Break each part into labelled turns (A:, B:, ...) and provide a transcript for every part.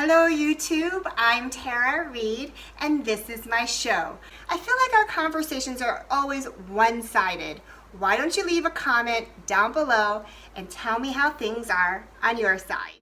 A: Hello YouTube, I'm Tara Reed and this is my show. I feel like our conversations are always one-sided. Why don't you leave a comment down below and tell me how things are on your side.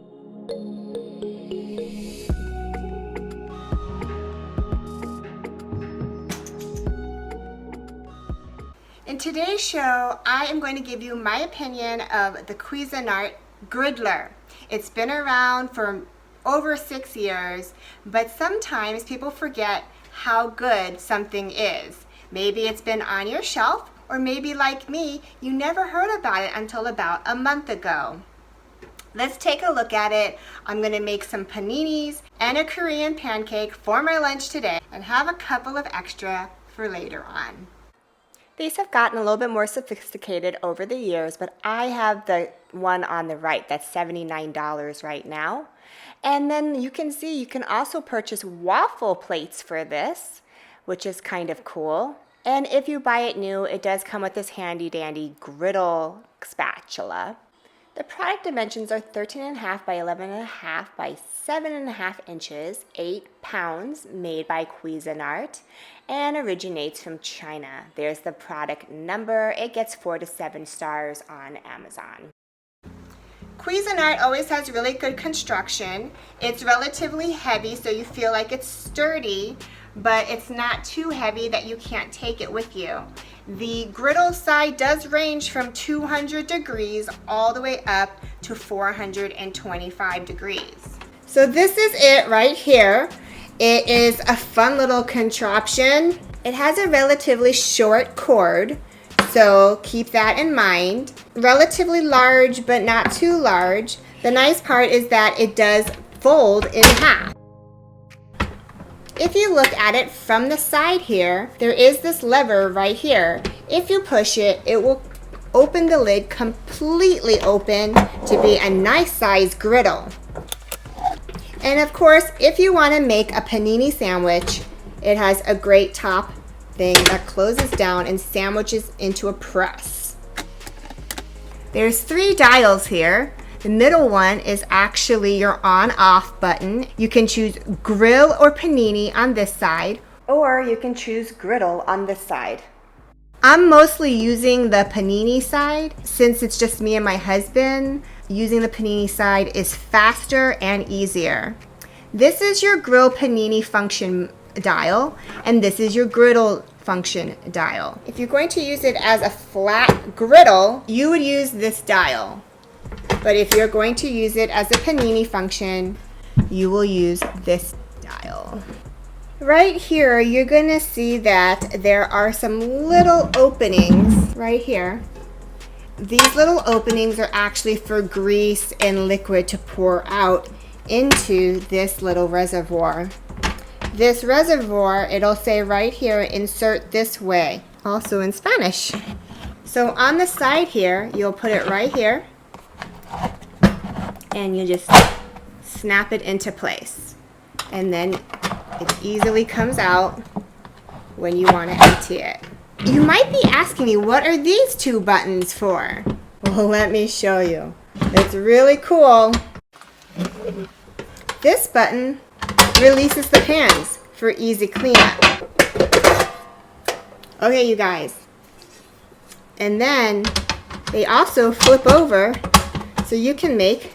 A: In today's show, I am going to give you my opinion of the Cuisinart Griddler. It's been around for over 6 years, but sometimes people forget how good something is. Maybe it's been on your shelf, or maybe like me, you never heard about it until about a month ago. Let's take a look at it. I'm going to make some paninis and a Korean pancake for my lunch today and have a couple of extra for later on. These have gotten a little bit more sophisticated over the years, but I have the one on the right that's $79 right now. And then you can see you can also purchase waffle plates for this, which is kind of cool. And if you buy it new, it does come with this handy dandy griddle spatula. The product dimensions are 13.5 by 11.5 by 7.5 inches, 8 pounds, made by Cuisinart, and originates from China. There's the product number. It gets 4 to 7 stars on Amazon. Cuisinart always has really good construction. It's relatively heavy, so you feel like it's sturdy, but it's not too heavy that you can't take it with you. The griddle side does range from 200 degrees all the way up to 425 degrees. So this is it right here. It is a fun little contraption. It has a relatively short cord, so keep that in mind. Relatively large, but not too large. The nice part is that it does fold in half. If you look at it from the side here, there is this lever right here. If you push it, it will open the lid completely open to be a nice size griddle. And of course, if you want to make a panini sandwich, it has a great top thing that closes down and sandwiches into a press. There's 3 dials here. The middle one is actually your on-off button. You can choose grill or panini on this side, or you can choose griddle on this side. I'm mostly using the panini side since it's just me and my husband. Using the panini side is faster and easier. This is your grill panini function dial, and this is your griddle function dial. If you're going to use it as a flat griddle, you would use this dial. But if you're going to use it as a panini function, you will use this dial. Right here, you're going to see that there are some little openings right here. These little openings are actually for grease and liquid to pour out into this little reservoir. This reservoir, it'll say right here, insert this way, also in Spanish. So on the side here, you'll put it right here, and you just snap it into place. And then it easily comes out when you want to empty it. You might be asking me, what are these 2 buttons for? Well, let me show you. It's really cool. This button releases the pans for easy cleanup. Okay, you guys. And then they also flip over so you can make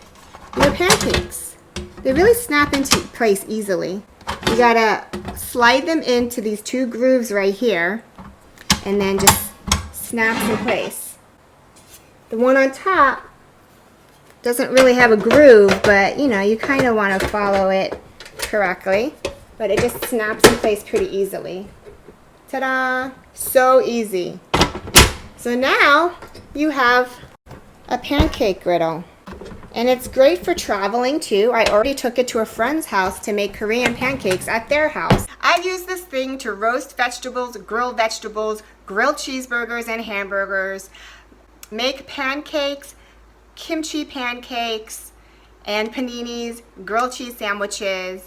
A: your pancakes. They really snap into place easily. You gotta slide them into these 2 grooves right here, and then just snaps in place. The one on top doesn't really have a groove, but you know, you kind of want to follow it correctly. But it just snaps in place pretty easily. Ta-da! So easy. So now you have a pancake griddle. And it's great for traveling too. I already took it to a friend's house to make Korean pancakes at their house. I use this thing to roast vegetables, grill cheeseburgers and hamburgers, make pancakes, kimchi pancakes, and paninis, grilled cheese sandwiches,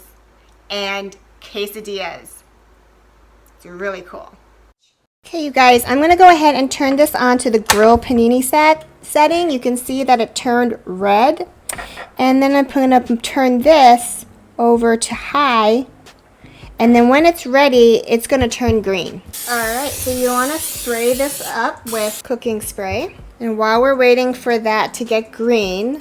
A: and quesadillas. It's really cool. Okay, you guys, I'm going to go ahead and turn this on to the grill panini setting. You can see that it turned red. And then I'm going to turn this over to high. And then when it's ready, it's gonna turn green. All right, so you wanna spray this up with cooking spray. And while we're waiting for that to get green,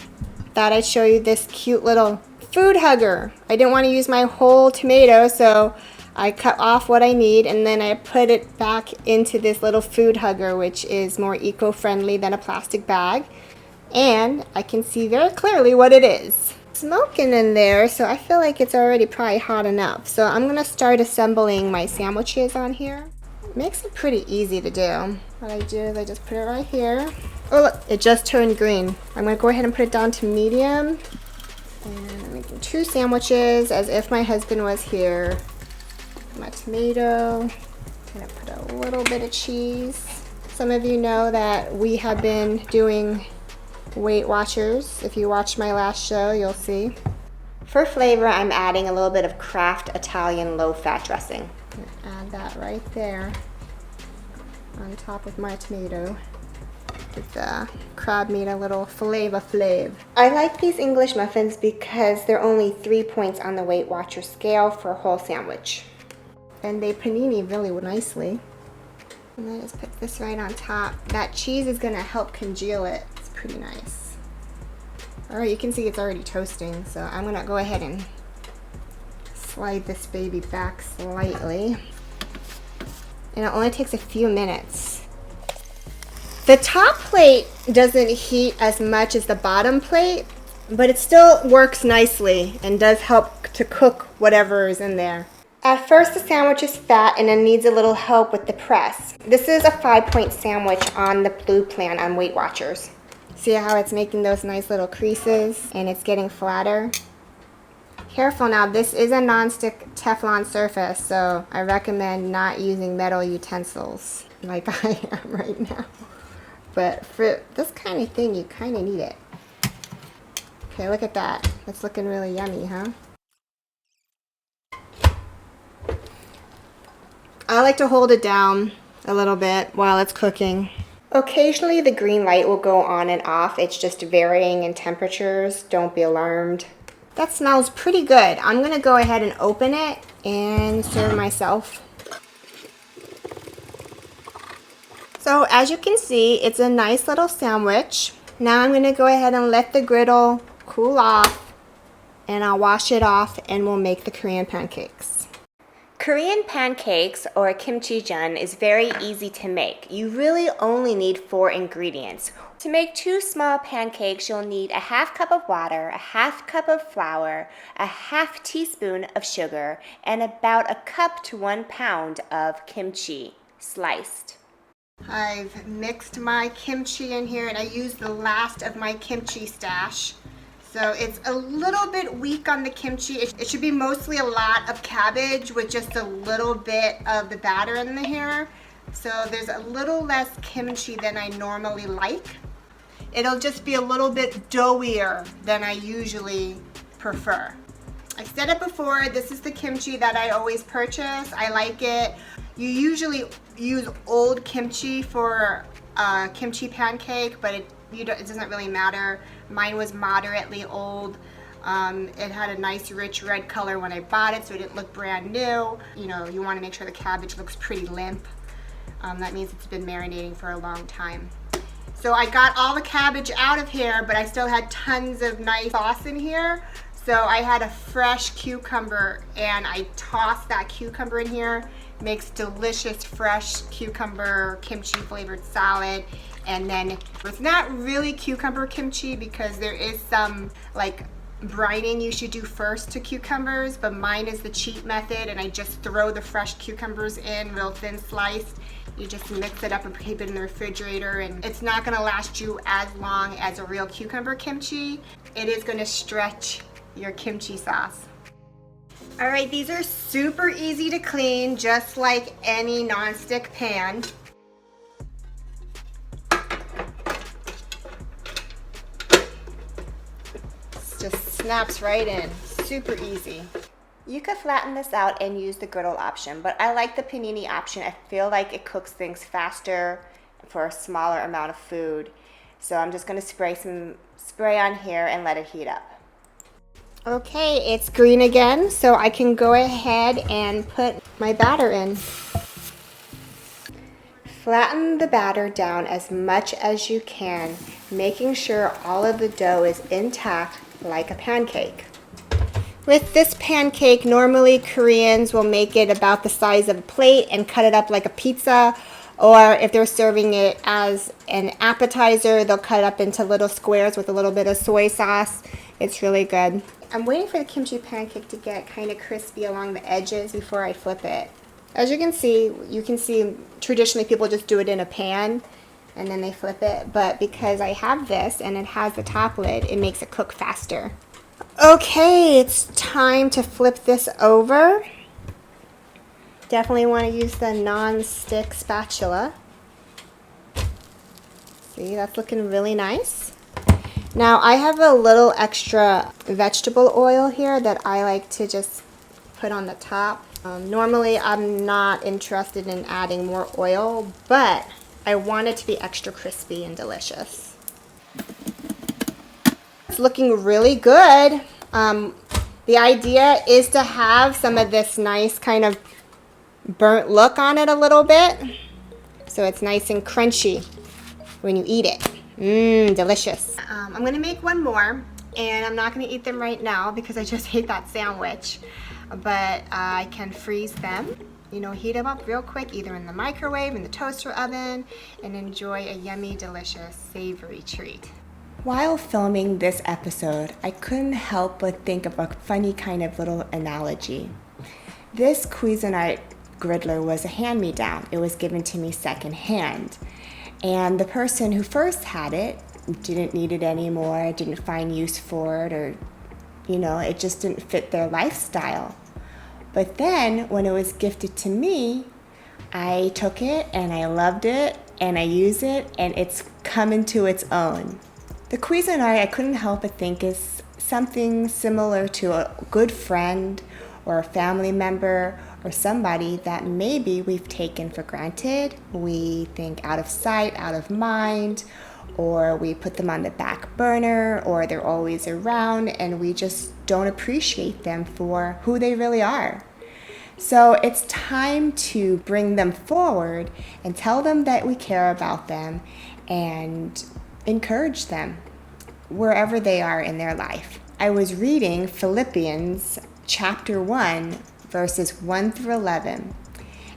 A: thought I'd show you this cute little food hugger. I didn't wanna use my whole tomato, so I cut off what I need and then I put it back into this little food hugger, which is more eco-friendly than a plastic bag. And I can see very clearly what it is. Smoking in there, so I feel like it's already probably hot enough. So I'm gonna start assembling my sandwiches on here. It makes it pretty easy to do. What I do is I just put it right here. Oh look, it just turned green. I'm gonna go ahead and put it down to medium. And I'm making 2 sandwiches as if my husband was here. My tomato. I'm gonna put a little bit of cheese. Some of you know that we have been doing Weight Watchers. If you watched my last show, you'll see. For flavor, I'm adding a little bit of Kraft Italian low-fat dressing. Add that right there on top of my tomato. Give the crab meat a little flavor. I like these English muffins because they're only 3 points on the Weight Watcher scale for a whole sandwich. And they panini really nicely. And then just put this right on top. That cheese is gonna help congeal it. It's pretty nice. All right, you can see it's already toasting, so I'm gonna go ahead and slide this baby back slightly. And it only takes a few minutes. The top plate doesn't heat as much as the bottom plate, but it still works nicely and does help to cook whatever is in there. At first, the sandwich is fat and it needs a little help with the press. This is a 5-point sandwich on the blue plan on Weight Watchers. See how it's making those nice little creases and it's getting flatter? Careful now, this is a non-stick Teflon surface, so I recommend not using metal utensils like I am right now. But for this kind of thing, you kind of need it. Okay, look at that. It's looking really yummy, huh? I like to hold it down a little bit while it's cooking. Occasionally the green light will go on and off. It's just varying in temperatures. Don't be alarmed. That smells pretty good. I'm gonna go ahead and open it and serve myself. So as you can see, it's a nice little sandwich. Now I'm gonna go ahead and let the griddle cool off and I'll wash it off and we'll make the Korean pancakes. Korean pancakes, or kimchi-jjian, is very easy to make. You really only need 4 ingredients. To make 2 small pancakes, you'll need a ½ cup of water, a ½ cup of flour, a ½ teaspoon of sugar, and about a cup to 1 pound of kimchi sliced. I've mixed my kimchi in here and I used the last of my kimchi stash. So it's a little bit weak on the kimchi. It should be mostly a lot of cabbage with just a little bit of the batter in here. So there's a little less kimchi than I normally like. It'll just be a little bit doughier than I usually prefer. I said it before, this is the kimchi that I always purchase. I like it. You usually use old kimchi for a kimchi pancake, but it doesn't really matter. Mine was moderately old. It had a nice rich red color when I bought it, so it didn't look brand new. You know, you want to make sure the cabbage looks pretty limp. That means it's been marinating for a long time. So I got all the cabbage out of here, but I still had tons of nice sauce in here. So I had a fresh cucumber and I tossed that cucumber in here. Makes delicious fresh cucumber kimchi flavored salad. And then it's not really cucumber kimchi because there is some like brining you should do first to cucumbers, but mine is the cheap method and I just throw the fresh cucumbers in real thin sliced. You just mix it up and keep it in the refrigerator, and it's not gonna last you as long as a real cucumber kimchi. It is gonna stretch your kimchi sauce. All right, these are super easy to clean, just like any nonstick pan. Just snaps right in, super easy. You could flatten this out and use the griddle option, but I like the panini option. I feel like it cooks things faster for a smaller amount of food. So I'm just gonna spray some spray on here and let it heat up. Okay, it's green again, so I can go ahead and put my batter in. Flatten the batter down as much as you can, making sure all of the dough is intact like a pancake. With this pancake, normally Koreans will make it about the size of a plate and cut it up like a pizza, or if they're serving it as an appetizer, they'll cut it up into little squares with a little bit of soy sauce. It's really good. I'm waiting for the kimchi pancake to get kind of crispy along the edges before I flip it. As you can see traditionally people just do it in a pan and then they flip it, but because I have this and it has the top lid, it makes it cook faster. Okay, it's time to flip this over. Definitely want to use the non-stick spatula. See, that's looking really nice. Now I have a little extra vegetable oil here that I like to just put on the top. Normally I'm not interested in adding more oil, but I want it to be extra crispy and delicious. It's looking really good. The idea is to have some of this nice kind of burnt look on it a little bit, so it's nice and crunchy when you eat it. Delicious. I'm gonna make one more, and I'm not gonna eat them right now because I just ate that sandwich, but I can freeze them, heat them up real quick, either in the microwave, in the toaster oven, and enjoy a yummy, delicious, savory treat. While filming this episode, I couldn't help but think of a funny kind of little analogy. This Cuisinart griddler was a hand-me-down. It was given to me secondhand. And the person who first had it didn't need it anymore, didn't find use for it, or, it just didn't fit their lifestyle. But then when it was gifted to me, I took it and I loved it and I use it and it's come into its own. The Cuisinart, I couldn't help but think, is something similar to a good friend or a family member or somebody that maybe we've taken for granted. We think out of sight, out of mind, or we put them on the back burner, or they're always around and we just don't appreciate them for who they really are. So it's time to bring them forward and tell them that we care about them and encourage them wherever they are in their life. I was reading Philippians chapter 1, verses 1 through 11.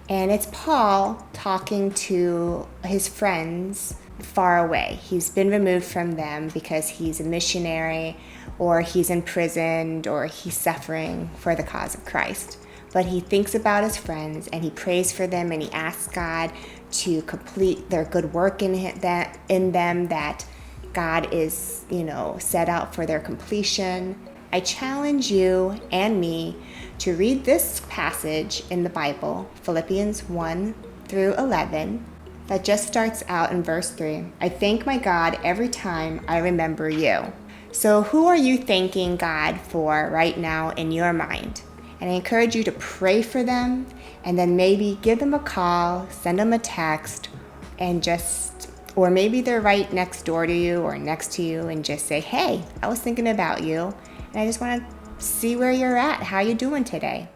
A: And it's Paul talking to his friends far away. He's been removed from them because he's a missionary, or he's imprisoned, or he's suffering for the cause of Christ. But he thinks about his friends and he prays for them and he asks God to complete their good work in them, that God is, set out for their completion. I challenge you and me to read this passage in the Bible, Philippians 1 through 11, that just starts out in verse 3. I thank my God every time I remember you. So who are you thanking God for right now in your mind? And I encourage you to pray for them and then maybe give them a call, send them a text, and or maybe they're right next door to you or next to you, and just say, hey, I was thinking about you and I just want to see where you're at, how you doing today.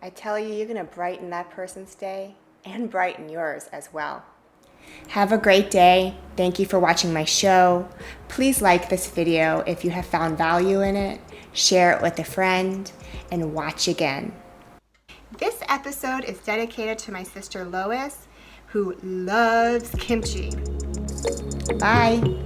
A: I tell you, you're going to brighten that person's day and brighten yours as well. Have a great day. Thank you for watching my show. Please like this video if you have found value in it. Share it with a friend and watch again. This episode is dedicated to my sister Lois, who loves kimchi. Bye.